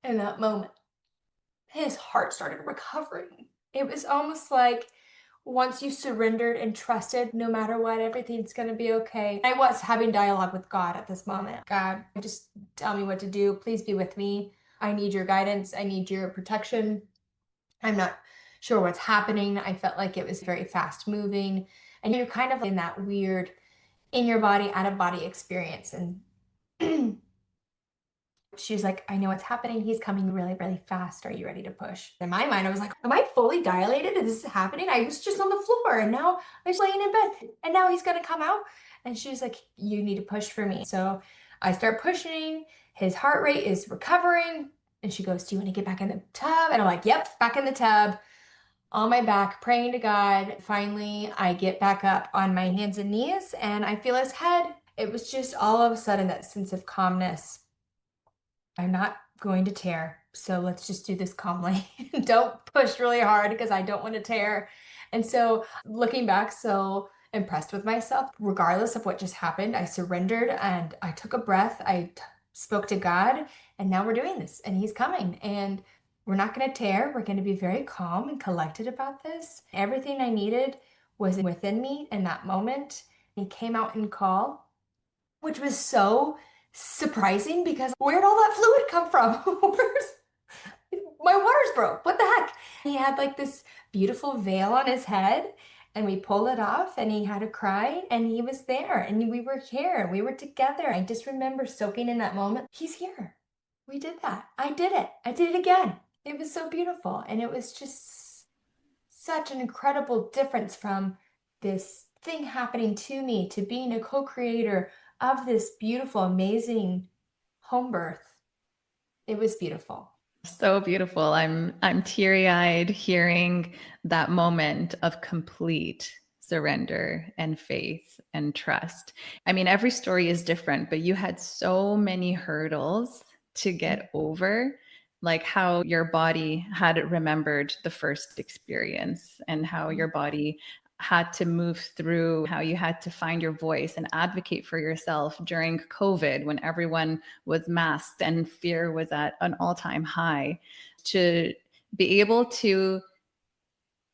in that moment, his heart started recovering. It was almost like once you surrendered and trusted, no matter what, everything's going to be okay. I was having dialogue with God at this moment. God, just tell me what to do. Please be with me. I need your guidance. I need your protection. I'm not sure what's happening. I felt like it was very fast moving. And you're kind of in that weird in your body, out of body experience. And she's like, I know what's happening. He's coming really, really fast. Are you ready to push? In my mind, I was like, am I fully dilated? Is this happening? I was just on the floor and now I'm just laying in bed and now he's going to come out. And she's like, you need to push for me. So I start pushing. His heart rate is recovering. And she goes, do you want to get back in the tub? And I'm like, yep, back in the tub, on my back, praying to God. Finally, I get back up on my hands and knees and I feel his head. It was just all of a sudden that sense of calmness. I'm not going to tear, so let's just do this calmly. Don't push really hard because I don't want to tear. And so looking back, so impressed with myself, regardless of what just happened, I surrendered and I took a breath. I spoke to God and now we're doing this and he's coming and we're not going to tear. We're going to be very calm and collected about this. Everything I needed was within me in that moment. He came out in call, which was so surprising because where'd all that fluid come from? My waters broke. What the heck? He had like this beautiful veil on his head and we pulled it off and he had to cry and he was there and we were here. We were together. I just remember soaking in that moment. He's here. We did that. I did it. I did it again. It was so beautiful. And it was just such an incredible difference from this thing happening to me to being a co-creator of this beautiful, amazing home birth. It was beautiful. So beautiful. I'm teary-eyed hearing that moment of complete surrender and faith and trust. I mean, every story is different, but you had so many hurdles to get over, like how your body had remembered the first experience and how your body had to move through, how you had to find your voice and advocate for yourself during COVID when everyone was masked and fear was at an all-time high, to be able to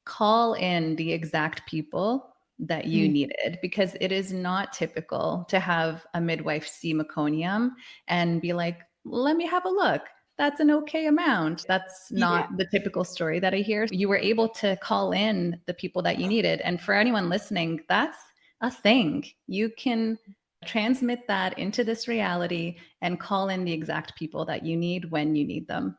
call in the exact people that you needed, because it is not typical to have a midwife see meconium and be like, let me have a look. That's an okay amount. That's Yeah. not the typical story that I hear. You were able to call in the people that you needed. And for anyone listening, that's a thing. You can transmit that into this reality and call in the exact people that you need when you need them.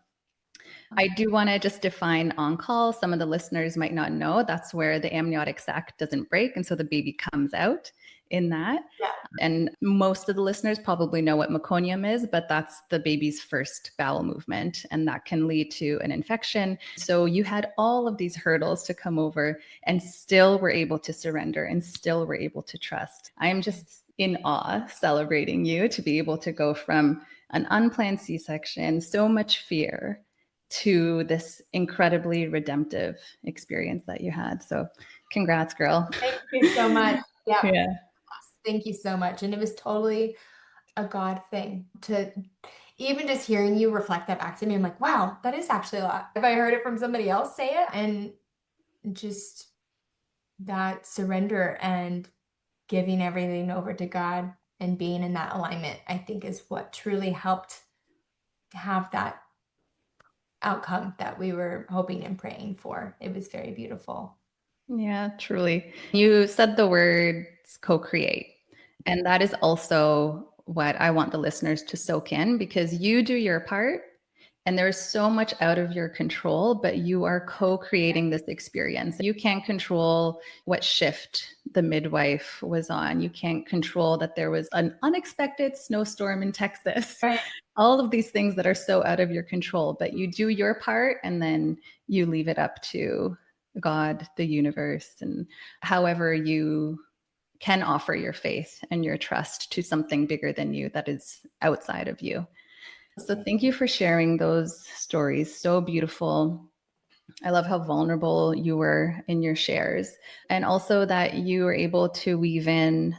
I do want to just define on call. Some of the listeners might not know that's where the amniotic sac doesn't break. And so the baby comes out in that. Yeah. And most of the listeners probably know what meconium is, but that's the baby's first bowel movement. And that can lead to an infection. So you had all of these hurdles to come over and still were able to surrender and still were able to trust. I am just in awe celebrating you to be able to go from an unplanned C-section, so much fear, to this incredibly redemptive experience that you had. So congrats, girl. Thank you so much. Yeah. Yeah. Thank you so much. And it was totally a God thing to even just hearing you reflect that back to me. I'm like, wow, that is actually a lot. If I heard it from somebody else say it, and just that surrender and giving everything over to God and being in that alignment, I think is what truly helped to have that outcome that we were hoping and praying for. It was very beautiful. Yeah, truly. You said the words co-create. And that is also what I want the listeners to soak in, because you do your part and there's so much out of your control, but you are co-creating this experience. You can't control what shift the midwife was on. You can't control that there was an unexpected snowstorm in Texas. Right. All of these things that are so out of your control, but you do your part and then you leave it up to God, the universe, and however you can offer your faith and your trust to something bigger than you that is outside of you. So thank you for sharing those stories. So beautiful. I love how vulnerable you were in your shares, and also that you were able to weave in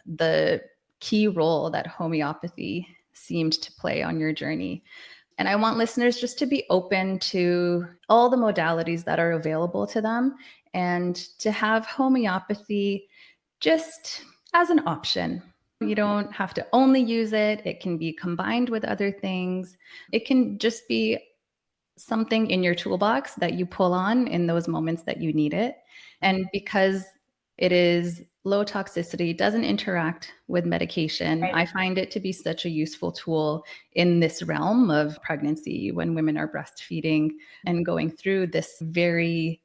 the key role that homeopathy seemed to play on your journey. And I want listeners just to be open to all the modalities that are available to them and to have homeopathy just as an option. You don't have to only use it. It can be combined with other things. It can just be something in your toolbox that you pull on in those moments that you need it. And because it is low toxicity, doesn't interact with medication, Right. I find it to be such a useful tool in this realm of pregnancy when women are breastfeeding and going through this very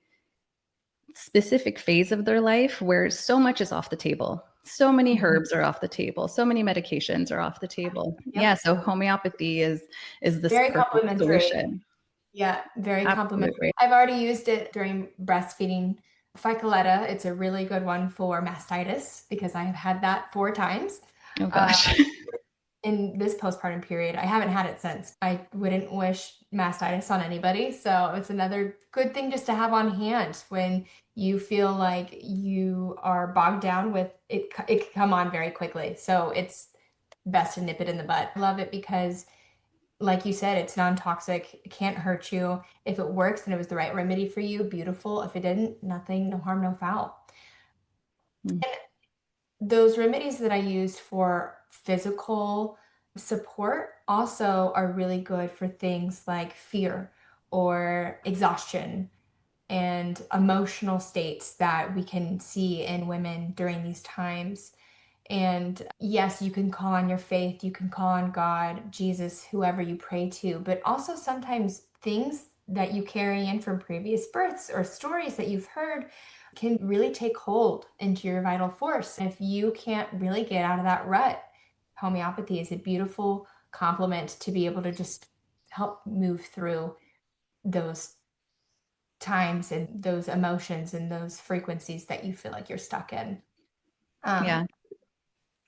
specific phase of their life where so much is off the table. So many herbs are off the table. So many medications are off the table. Yep. Yeah, so homeopathy is this Very perfect complimentary. solution. Yeah, very complimentary. Absolutely. I've already used it during breastfeeding. Ficaleta, it's a really good one for mastitis because I have had that 4 times. Oh gosh. In this postpartum period. I haven't had it since. I wouldn't wish mastitis on anybody. So it's another good thing just to have on hand when you feel like you are bogged down with it. It can come on very quickly. So it's best to nip it in the bud. I love it because, like you said, it's non-toxic. It can't hurt you. If it works and it was the right remedy for you, beautiful. If it didn't, nothing, no harm, no foul. Mm. And those remedies that I use for physical support also are really good for things like fear or exhaustion and emotional states that we can see in women during these times. And yes, you can call on your faith, you can call on God, Jesus, whoever you pray to, but also sometimes things that you carry in from previous births or stories that you've heard can really take hold into your vital force. And if you can't really get out of that rut, homeopathy is a beautiful complement to be able to just help move through those times and those emotions and those frequencies that you feel like you're stuck in. Yeah.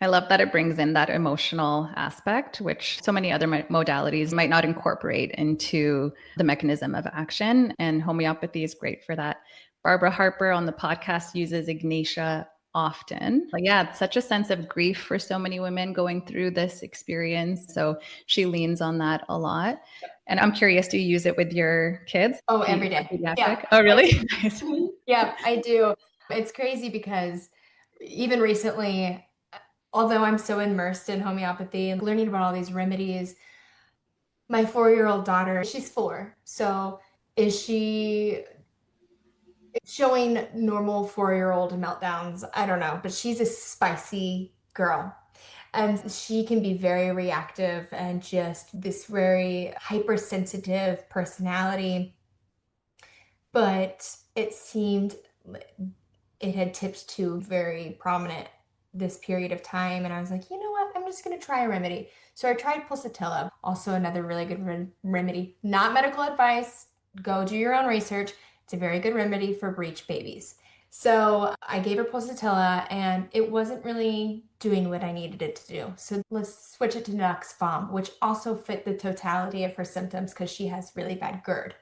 I love that it brings in that emotional aspect, which so many other modalities might not incorporate into the mechanism of action. And homeopathy is great for that. Barbara Harper on the podcast uses Ignatia often. But yeah, it's such a sense of grief for so many women going through this experience. So she leans on that a lot. And I'm curious, do you use it with your kids? Oh, every day. Pediatric? Yeah. Oh, really? Nice. Yeah, I do. It's crazy because even recently, although I'm so immersed in homeopathy and learning about all these remedies, my 4-year-old daughter, she's 4. So is she showing normal 4-year-old meltdowns? I don't know, but she's a spicy girl. And she can be very reactive and just this very hypersensitive personality. But it seemed it had tipped to very prominent this period of time. And I was like, you know what? I'm just going to try a remedy. So I tried pulsatilla, also another really good remedy. Not medical advice. Go do your own research. It's a very good remedy for breech babies. So I gave her pulsatilla and it wasn't really doing what I needed it to do. So let's switch it to Nux Vom, which also fit the totality of her symptoms because she has really bad GERD.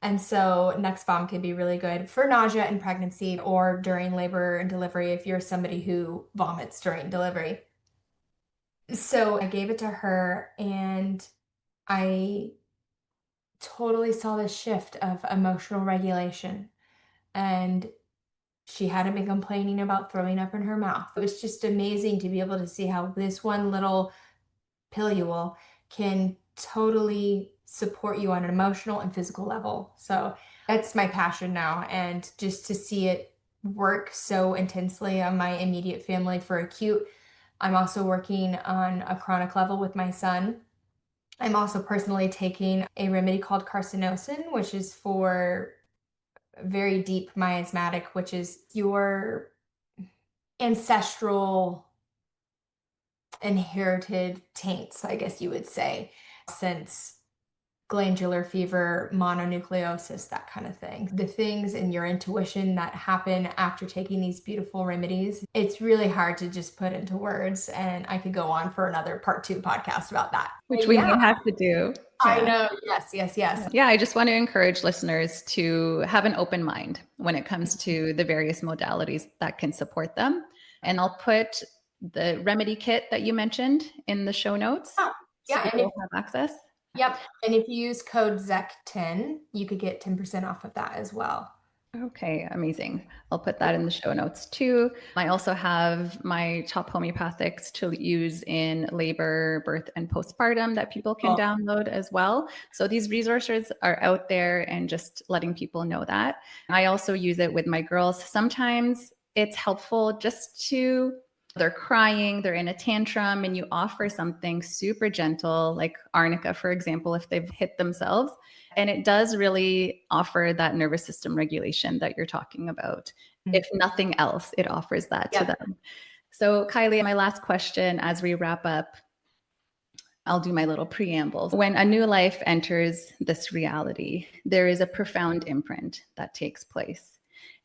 And so Nux Vom can be really good for nausea in pregnancy or during labor and delivery if you're somebody who vomits during delivery. So I gave it to her and I totally saw this shift of emotional regulation. And she hadn't been complaining about throwing up in her mouth. It was just amazing to be able to see how this one little pilule can totally support you on an emotional and physical level. So that's my passion now. And just to see it work so intensely on my immediate family for acute, I'm also working on a chronic level with my son. I'm also personally taking a remedy called carcinosin, which is for very deep miasmatic, which is your ancestral inherited taints, I guess you would say, since glandular fever, mononucleosis, that kind of thing. The things in your intuition that happen after taking these beautiful remedies, it's really hard to just put into words. And I could go on for another part 2 podcast about that. Which we may have to do. I know. Yes. Yeah, I just want to encourage listeners to have an open mind when it comes to the various modalities that can support them. And I'll put the remedy kit that you mentioned in the show notes. Yeah, so people have access. Yep. And if you use code ZECK10, you could get 10% off of that as well. Okay, amazing. I'll put that in the show notes too. I also have my top homeopathics to use in labor, birth, and postpartum that people can download as well. So these resources are out there and just letting people know that. I also use it with my girls. Sometimes it's helpful just to, they're crying, they're in a tantrum, and you offer something super gentle, like arnica, for example, if they've hit themselves. And it does really offer that nervous system regulation that you're talking about. Mm-hmm. If nothing else, it offers that to them. So Kylee, my last question as we wrap up, I'll do my little preamble. When a new life enters this reality, there is a profound imprint that takes place.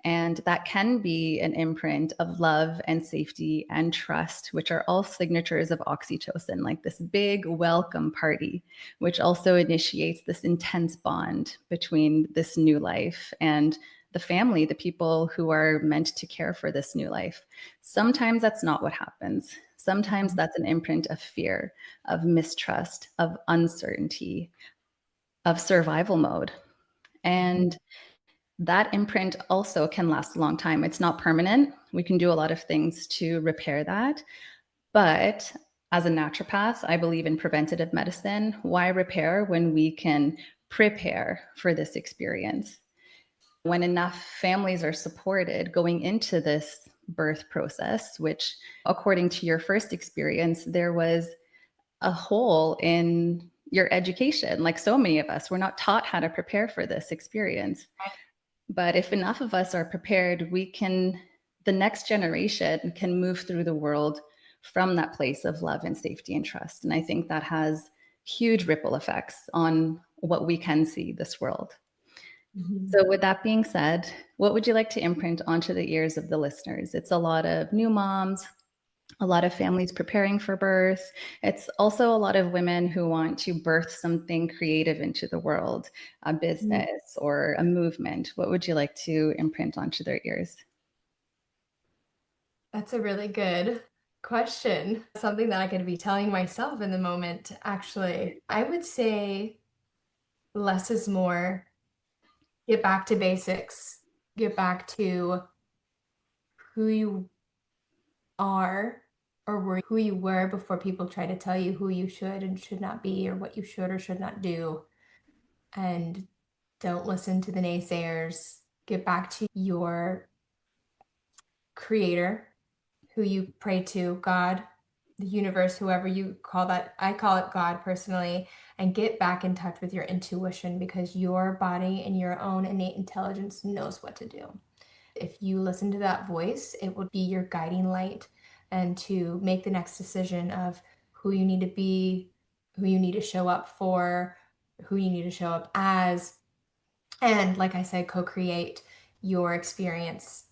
And that can be an imprint of love and safety and trust, which are all signatures of oxytocin, like this big welcome party, which also initiates this intense bond between this new life and the family, the people who are meant to care for this new life. Sometimes that's not what happens. Sometimes that's an imprint of fear, of mistrust, of uncertainty, of survival mode. And that imprint also can last a long time. It's not permanent. We can do a lot of things to repair that. But as a naturopath, I believe in preventative medicine. Why repair when we can prepare for this experience? When enough families are supported going into this birth process, which according to your first experience, there was a hole in your education. Like so many of us, we're not taught how to prepare for this experience. But if enough of us are prepared, the next generation can move through the world from that place of love and safety and trust. And I think that has huge ripple effects on what we can see this world. Mm-hmm. So with that being said, what would you like to imprint onto the ears of the listeners? It's a lot of new moms, a lot of families preparing for birth. It's also a lot of women who want to birth something creative into the world, a business or a movement. What would you like to imprint onto their ears? That's a really good question. Something that I could be telling myself in the moment, actually. I would say less is more. Get back to basics. Get back to who you are or who you were before people try to tell you who you should and should not be or what you should or should not do. And don't listen to the naysayers. Get back to your creator, who you pray to, God, the universe, whoever you call that. I call it God personally, and get back in touch with your intuition because your body and your own innate intelligence knows what to do. If you listen to that voice, it will be your guiding light and to make the next decision of who you need to be, who you need to show up for, who you need to show up as, and like I said, co-create your experience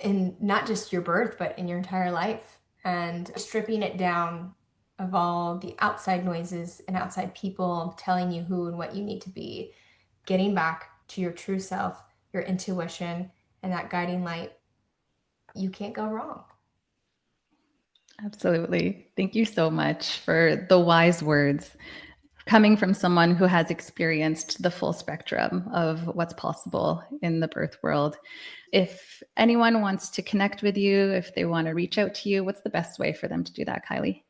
in not just your birth, but in your entire life, and stripping it down of all the outside noises and outside people telling you who and what you need to be, getting back to your true self, your intuition, and that guiding light. You can't go wrong. Absolutely. Thank you so much for the wise words coming from someone who has experienced the full spectrum of what's possible in the birth world. If anyone wants to connect with you, if they want to reach out to you, what's the best way for them to do that, Kylee?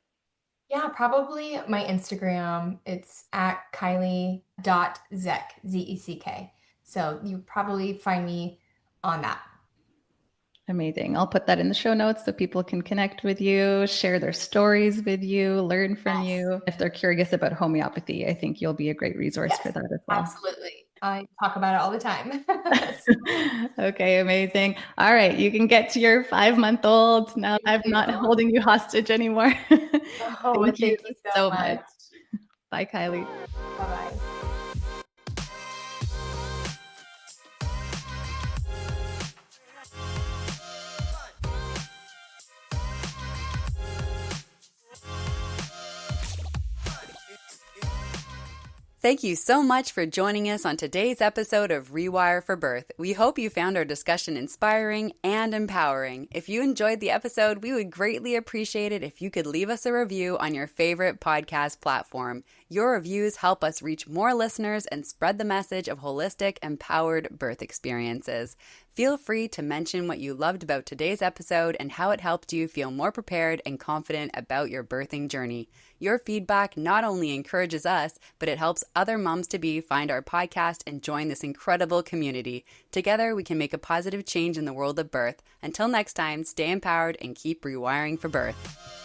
Yeah, probably my Instagram. It's at Kylee.Zeck, Zeck. So you probably find me on that. Amazing. I'll put that in the show notes so people can connect with you, share their stories with you, learn from you. If they're curious about homeopathy, I think you'll be a great resource for that as well. Absolutely. I talk about it all the time. Okay, amazing. All right, you can get to your 5-month-old now. I'm not holding you hostage anymore. Oh, Thank you thank you so so much. much. Bye, Kylee. Bye-bye. Thank you so much for joining us on today's episode of Rewire for Birth. We hope you found our discussion inspiring and empowering. If you enjoyed the episode, we would greatly appreciate it if you could leave us a review on your favorite podcast platform. Your reviews help us reach more listeners and spread the message of holistic, empowered birth experiences. Feel free to mention what you loved about today's episode and how it helped you feel more prepared and confident about your birthing journey. Your feedback not only encourages us, but it helps other moms-to-be find our podcast and join this incredible community. Together, we can make a positive change in the world of birth. Until next time, stay empowered and keep rewiring for birth.